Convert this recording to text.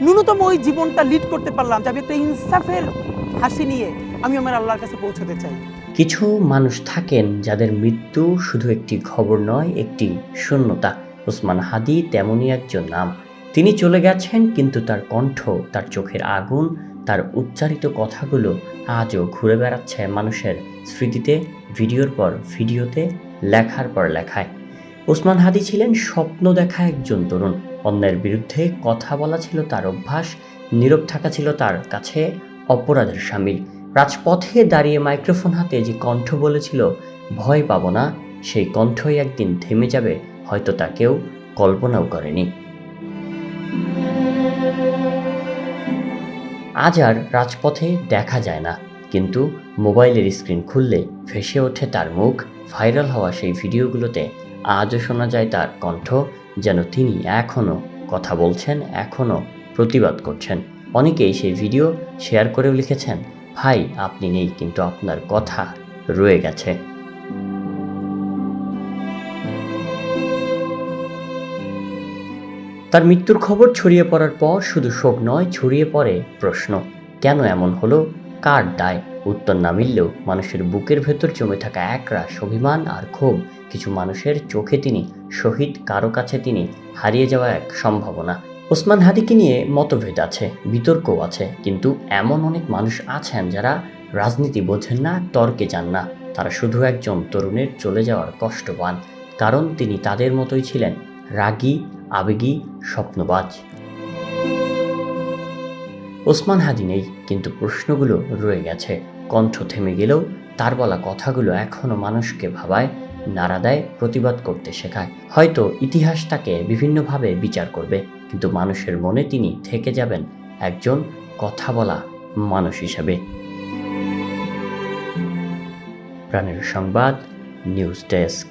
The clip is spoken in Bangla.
ন্যূনতম ওই জীবনটা লিড করতে পারলাম যে আমি একটা ইনসাফের হাসি নিয়ে আমি আমার আল্লাহর কাছে পৌঁছাতে চাই। কিছু মানুষ থাকেন যাদের মৃত্যু শুধু একটি খবর নয়, একটি শূন্যতা। ওসমান হাদি তেমনই একজন নাম। তিনি চলে গেছেন, কিন্তু তার কণ্ঠ, তার চোখের আগুন, তার উচ্চারিত কথাগুলো আজও ঘুরে বেড়াচ্ছে মানুষের স্মৃতিতে, ভিডিওর পর ভিডিওতে, লেখার পর লেখায়। ওসমান হাদি ছিলেন স্বপ্ন দেখা একজন তরুণ। অন্যের বিরুদ্ধে কথা বলা ছিল তার অভ্যাস, নীরব থাকা ছিল তার কাছে অপরাধের শামিল। রাজপথে দাঁড়িয়ে মাইক্রোফোন হাতে যে কণ্ঠ বলেছিল, ভয় পাবো না, সেই কণ্ঠই একদিন থেমে যাবে, হয়তো তা কেউ কল্পনাও করেনি। আজ আর রাজপথে দেখা যায় না, কিন্তু মোবাইলের স্ক্রিন খুললে ভেসে ওঠে তার মুখ। ভাইরাল হওয়া সেই ভিডিওগুলোতে আজও শোনা যায় তার কণ্ঠ, যেন তিনি এখনও কথা বলছেন, এখনও প্রতিবাদ করছেন। অনেকেই সেই ভিডিও শেয়ার করেও লিখেছেন, ভাই আপনি নেই, কিন্তু আপনার কথা রয়ে গেছে। তার মৃত্যুর খবর ছড়িয়ে পড়ার পর শুধু শোক নয়, ছড়িয়ে পড়ে প্রশ্ন। কেন এমন হলো? কার দায়? উত্তর না মিললেও মানুষের বুকের ভেতর জমে থাকা একরাশ অভিমান আর ক্ষোভ। কিছু মানুষের চোখে তিনি শহীদ, কারো কাছে তিনি হারিয়ে যাওয়া এক সম্ভাবনা। ওসমান হাদিকে নিয়ে মতভেদ আছে, বিতর্কও আছে, কিন্তু এমন অনেক মানুষ আছেন যারা রাজনীতি বোঝেন না, তর্কে যান না। তারা শুধু একজন তরুণের চলে যাওয়ার কষ্ট পান, কারণ তিনি তাদের মতোই ছিলেন, রাগী, আবেগী, স্বপ্নবাজ। ওসমান হাদি নেই, কিন্তু প্রশ্নগুলো রয়ে গেছে। কণ্ঠ থেমে গেলেও তার বলা কথাগুলো এখনো মানুষকে ভাবায়, নাড়া দেয়, প্রতিবাদ করতে শেখায়। হয়তো ইতিহাস তাকে বিভিন্নভাবে বিচার করবে, কিন্তু মানুষের মনে তিনি থেকে যাবেন একজন কথা বলা মানুষ হিসাবে। প্রাণের সংবাদ, নিউজ ডেস্ক।